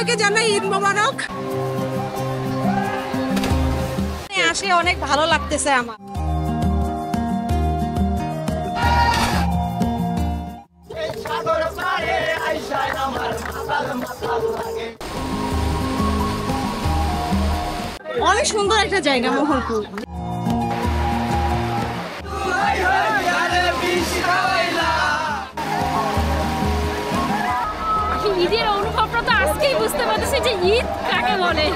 সবাইকে জানাই ঈদ মোবারক। আসে অনেক ভালো লাগতেছে আমার। অনেক সুন্দর একটা জায়গা মোহনপুর। ঈদের অনুভবটা তো আজকেই বুঝতে পারতেছি যে ঈদ কাকে বলে।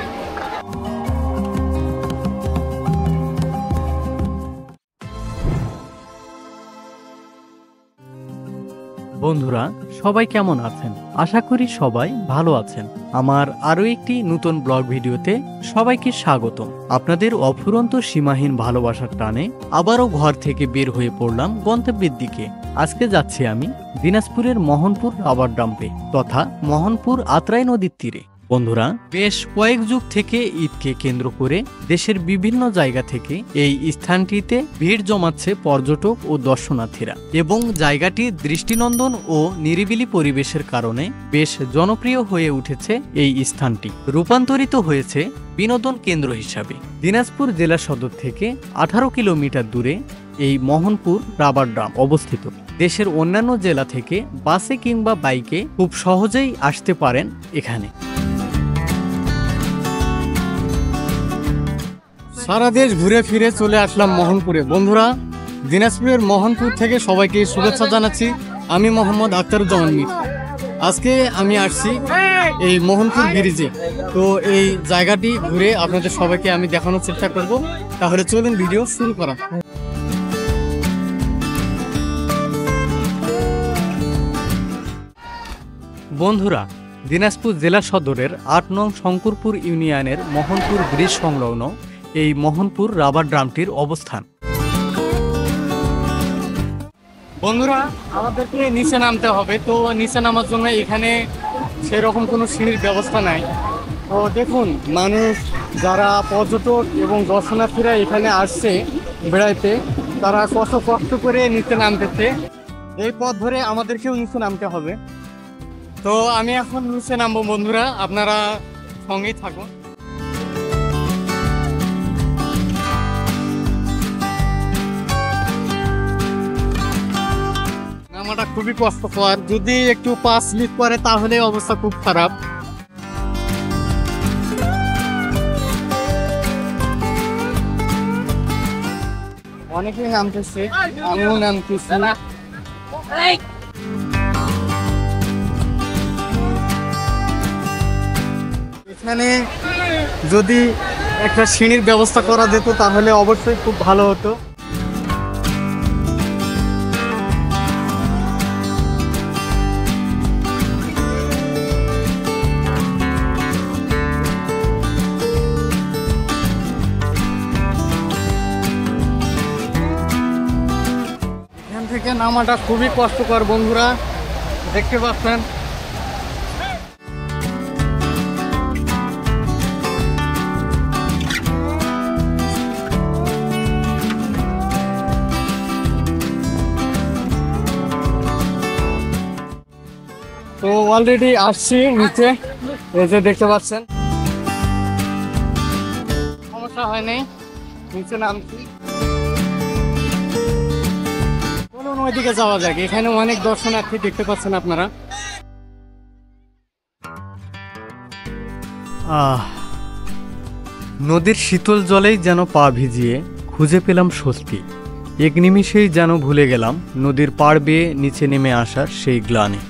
বন্ধুরা সবাই কেমন আছেন? আশা করি সবাই ভালো আছেন। আমার আরো একটি নতুন ব্লগ ভিডিওতে সবাইকে স্বাগত। আপনাদের অফুরন্ত সীমাহীন ভালোবাসার টানে আবারও ঘর থেকে বের হয়ে পড়লাম গন্তব্যের দিকে। আজকে যাচ্ছি আমি দিনাজপুরের মোহনপুর রাবার ডাম্পে তথা মোহনপুর আত্রাই নদীর তীরে। বন্ধুরা বেশ কয়েক যুগ থেকে ঈদকে কেন্দ্র করে দেশের বিভিন্ন জায়গা থেকে এই স্থানটিতে ভিড় জমাচ্ছে পর্যটক ও দর্শনার্থীরা এবং জায়গাটি দৃষ্টিনন্দন ও নিরিবিলি পরিবেশের কারণে বেশ জনপ্রিয় হয়ে উঠেছে। এই স্থানটি রূপান্তরিত হয়েছে বিনোদন কেন্দ্র হিসাবে। দিনাজপুর জেলা সদর থেকে 18 কিলোমিটার দূরে এই মোহনপুর রাবার ডাম্প অবস্থিত। দেশের অন্যান্য জেলা থেকে বাসে কিংবা বাইকে খুব সহজেই আসতে পারেন এখানে। সারা দেশ ঘুরে ফিরে চলে আসলাম মোহনপুরে। বন্ধুরা দিনাজপুরের মোহনপুর থেকে সবাইকে শুভেচ্ছা জানাচ্ছি। আমি মোহাম্মদ আখতারুজ্জামান মির। আজকে আমি আসছি এই মোহনপুর ব্রিজে। তো এই জায়গাটি ঘুরে আপনাদের সবাইকে আমি দেখানোর চেষ্টা করব। তাহলে চলুন ভিডিও শুরু করা। বন্ধুরা দিনাজপুর জেলা সদরের 8 নং শঙ্করপুর ইউনিয়নের মোহনপুর ব্রিজ সংলগ্ন এই মোহনপুর রাবার ড্রামটির অবস্থান। বন্ধুরা আমাদেরকে নিচে নামতে হবে। তো নিচে নামার জন্য এখানে সেরকম কোনো সিঁড়ির ব্যবস্থা নাই। তো দেখুন মানুষ যারা পর্যটক এবং দর্শনার্থীরা এখানে আসছে বেড়াইতে তারা কত কষ্ট করে নিচে নামতেছে। এই পথ ধরে আমাদেরকেও নিচে নামতে হবে। তো আমি এখন নিচে নামবো। বন্ধুরা আপনারা সঙ্গেই থাকুন। নামাটা খুবই কষ্টকর, যদি একটু পা স্লিপ করে তাহলে অবস্থা খুব খারাপ। অনেকেই নামতেছে, আমিও নামতেছি না। এখানে যদি একটা সিঁড়ির ব্যবস্থা করা যেত তাহলে অবশ্যই খুব ভালো হতো। এখান থেকে নামাটা খুবই কষ্টকর। বন্ধুরা দেখতে পাচ্ছেন তো অলরেডি আসছি নিচে। এই যে দেখতে পাচ্ছেন সমস্যা হয়নি, নিচে নামছি। চলুন ওইদিকে যাওয়া যাক। এখানে অনেক দর্শনার্থী দেখতে পাচ্ছেন আপনারা। নদীর শীতল জলেই যেন পা ভিজিয়ে খুঁজে পেলাম স্বস্তি। এক নিমিষেই যেন ভুলে গেলাম নদীর পাড় বেয়ে নিচে নেমে আসার সেই গ্লানি।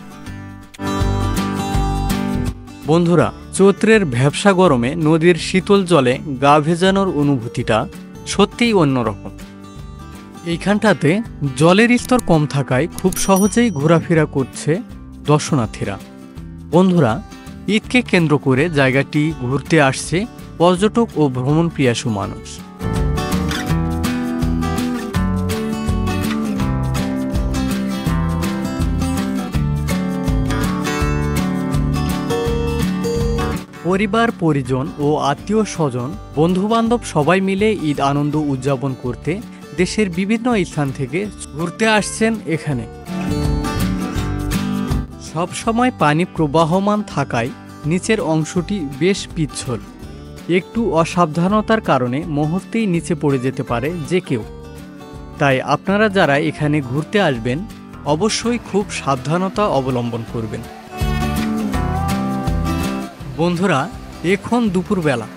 বন্ধুরা চৈত্রের ভ্যাপসা গরমে নদীর শীতল জলে গা ভেজানোর অনুভূতিটা সত্যিই অন্যরকম। এইখানটাতে জলের স্তর কম থাকায় খুব সহজেই ঘোরাফেরা করছে দর্শনার্থীরা। বন্ধুরা ঈদকে কেন্দ্র করে জায়গাটি ঘুরতে আসছে পর্যটক ও ভ্রমণ পিয়াসু মানুষ। পরিবার পরিজন ও আত্মীয় স্বজন বন্ধুবান্ধব সবাই মিলে ঈদ আনন্দ উদযাপন করতে দেশের বিভিন্ন স্থান থেকে ঘুরতে আসছেন এখানে। সব সময় পানি প্রবাহমান থাকায় নিচের অংশটি বেশ পিচ্ছিল। একটু অসাবধানতার কারণে মুহূর্তেই নিচে পড়ে যেতে পারে যে কেউ। তাই আপনারা যারা এখানে ঘুরতে আসবেন অবশ্যই খুব সাবধানতা অবলম্বন করবেন। বন্ধুরা, এখন দুপুরবেলা,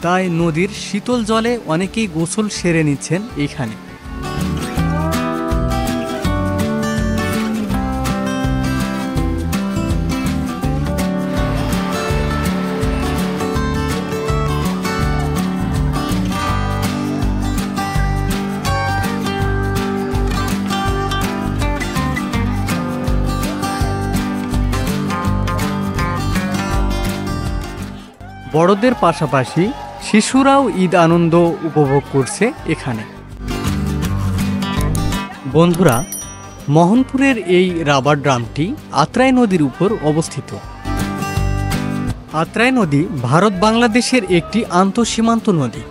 তাই নদীর শীতল জলে অনেকেই গোসল সেরে নিচ্ছেন এখানে। বড়দের পাশাপাশি শিশুরাও ঈদ আনন্দ উপভোগ করছে এখানে। বন্ধুরা, মোহনপুরের এই রাবার ড্রামটি আত্রাই নদীর উপর অবস্থিত। আত্রাই নদী ভারত বাংলাদেশের একটি আন্তঃসীমান্ত নদী।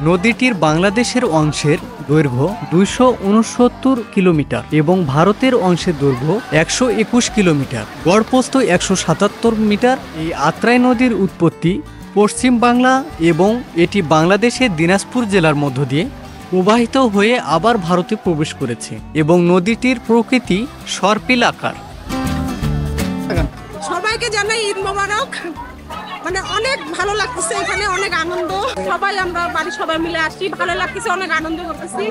নদীটির বাংলাদেশের অংশের দৈর্ঘ্য 269 কিলোমিটার এবং ভারতের অংশের দৈর্ঘ্য 121 কিলোমিটার, গড়প্রস্থ 177 মিটার। এই আত্রাই নদীর উৎপত্তি পশ্চিম বাংলা এবং এটি বাংলাদেশের দিনাজপুর জেলার মধ্য দিয়ে প্রবাহিত হয়ে আবার ভারতে প্রবেশ করেছে এবং নদীটির প্রকৃতি সর্পিল আকার। সবাইকে জানাই ঈদ মোবারক। মানে অনেক ভালো লাগতেছে এখানে, অনেক আনন্দ। সবাই আমরা বাড়ির সবাই মিলে আসছি, ভালো লাগতেছে, অনেক আনন্দ করতেছি।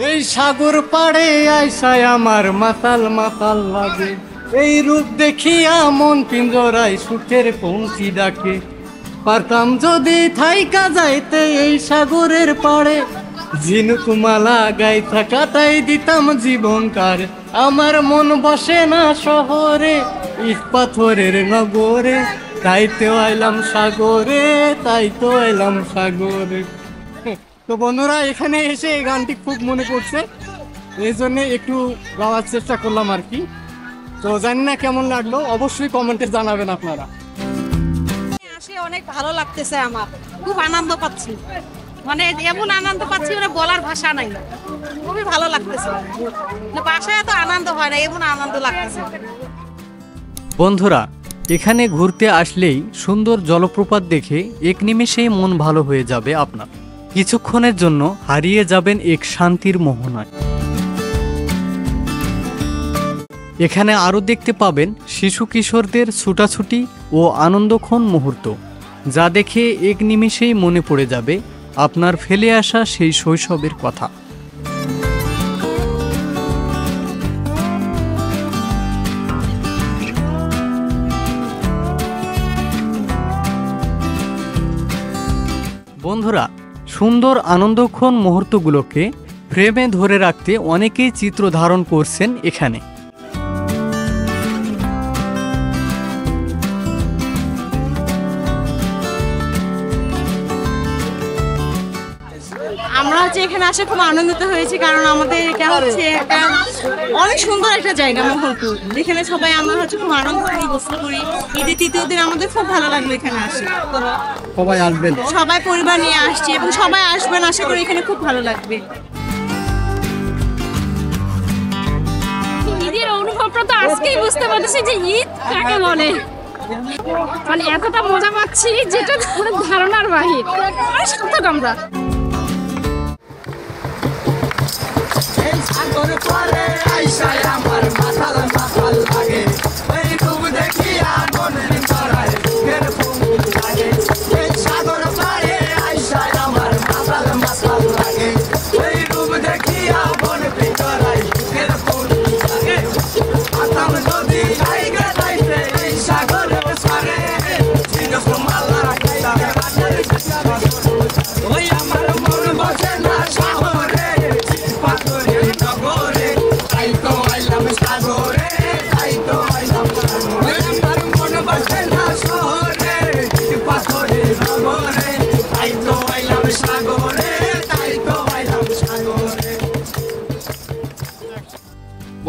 এই সাগর পাড়ে আইসায় আমার মাতাল মাতাল লাগে, এই রূপ দেখিয়া মন পিঞ্জরায় সুখের পৌঁছি ডাকে। পারতাম যদি থাইকা যাইতে এই সাগরের পাড়ে, ঝিনুকুমালা গাইতা কাটাই দিতাম জীবনকার। আমার মন বসে না শহরে, ইট পাথরের নগরে, তাই তো আইলাম সাগরে, তাই তো আইলাম সাগরে। তো বন্ধুরা, এখানে এসে এই গানটি খুব মনে পড়ছে, এই জন্য একটু গাওয়ার চেষ্টা করলাম আর কি। তো জানি না কেমন লাগলো, অবশ্যই কমেন্টে জানাবেন আপনারা। আসে অনেক ভালো লাগতেছে, আমার খুব আনন্দ পাচ্ছি। মানে এমন আনন্দ পাচ্ছি মানে বলার ভাষা নাই, খুবই ভালো লাগতেছে। বাসায় এত আনন্দ হয় না, এমন আনন্দ লাগতেছে। বন্ধুরা, এখানে ঘুরতে আসলেই সুন্দর জলপ্রপাত দেখে এক নিমেষেই মন ভালো হয়ে যাবে আপনার। কিছুক্ষণের জন্য হারিয়ে যাবেন এক শান্তির মোহনায়। এখানে আরও দেখতে পাবেন শিশু কিশোরদের ছুটাছুটি ও আনন্দক্ষণ মুহূর্ত, যা দেখে এক নিমেষেই মনে পড়ে যাবে আপনার ফেলে আসা সেই শৈশবের কথা। বন্ধুরা, সুন্দর আনন্দক্ষণ মুহূর্তগুলোকে ফ্রেমে ধরে রাখতে অনেকেই চিত্র ধারণ করছেন এখানে। আমরা এখানে আসে খুব আনন্দিত হয়েছি, কারণ আমাদের এটা হচ্ছে একটা অনেক সুন্দর একটা জায়গা মোহনপুর। এখানে সবাই আমরা খুব আনন্দ করি, গোসল করি। ঈদের তৃতীয় দিন আমাদের খুব ভালো লাগলো এখানে আসে। সবাই আসবেন, সবাই পরিবার নিয়ে আসছি এবং সবাই আসবেন, আশা করি এখানে খুব ভালো লাগবে। ঈদের অনুভবটা তো আজকেই বুঝতে পারতেছি যে ঈদ কাকে বলে। মানে এতটা মজা পাচ্ছি যেটা ধারণার বাহির। সার্থক আমরা।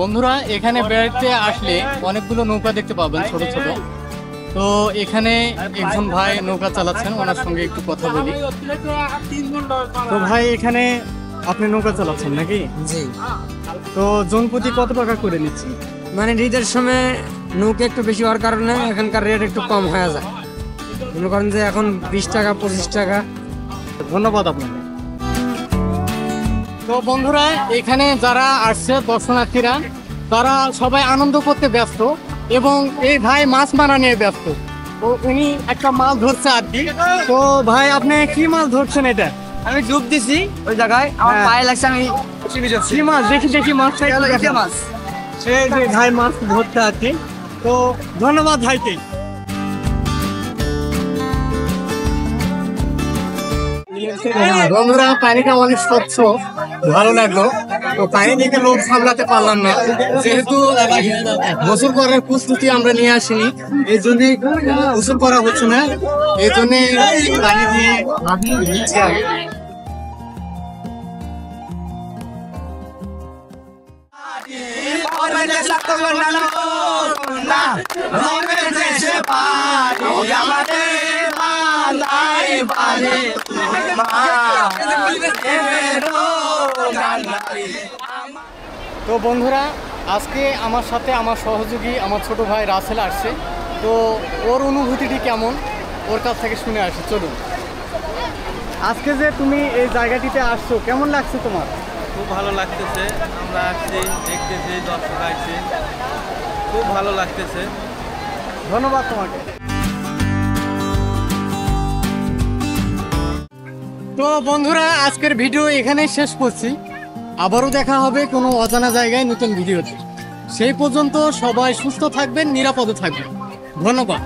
বন্ধুরা, এখানে বেড়াতে আসলে অনেকগুলো নৌকা দেখতে পাবেন, ছোট ছোট। তো এখানে একজন ভাই নৌকা চালাচ্ছেন, ওনার সঙ্গে একটু কথা বলি। তো ভাই, এখানে আপনি নৌকা চালাচ্ছেন নাকি? জি, তো জন প্রতি কত টাকা করে নিচ্ছেন? মানে ঈদের সময় নৌকা একটু বেশি হওয়ার কারণে এখানকার রেট একটু কম হয়ে যায়। মনে করেন যে এখন 20 টাকা 25 টাকা। ধন্যবাদ আপনাকে। তো বন্ধুরা, এখানে যারা আসছে দর্শনার্থীরা তারা সবাই আনন্দ করতে ব্যস্ত এবং এই ভাই মাছ মারা নিয়ে ব্যস্ত। তো উনি একটা মাছ ধরছে আর কি। তো ভাই আপনি কি মাছ ধরছেন এটা? আমি ডুব দিছি ওই জায়গায়, আমার হ্যাঁ। পায়ে লাগছে, আমি কি মাছ? দেখি মাছটা একটু দেখান। মাছ। এই যে ভাই মাছ ধরতে আর কি। তো ধন্যবাদ ভাইকে। বন্ধুরা, পানিটা অনেক স্বচ্ছ, ভালো লাগলো। তো পানি দেখে লোক সামলাতে পারলাম না, যেহেতু গোসল করার প্রস্তুতি আমরা নিয়ে আসিনি, এই জন্য গোসল করা হচ্ছে না, এই জন্য পানি দিয়ে নিচ্ছি আগে। তো বন্ধুরা, আজকে আমার সাথে আমার সহযোগী আমার ছোট ভাই রাসেল আসছে। তো ওর অনুভূতিটি কেমন ওর কাছ থেকে শুনে আসি, চলুন। আজকে যে তুমি এই জায়গাটিতে আসছো, কেমন লাগছে তোমার? খুব ভালো লাগতেছে, আমরা আসছি, দেখতেছি, দর্শক আসছে, খুব ভালো লাগতেছে। ধন্যবাদ তোমাকে। তো বন্ধুরা, আজকের ভিডিও এখানেই শেষ করছি। আবারও দেখা হবে কোনো অজানা জায়গায় নতুন ভিডিওতে। সেই পর্যন্ত সবাই সুস্থ থাকবেন, নিরাপদে থাকবেন। ধন্যবাদ।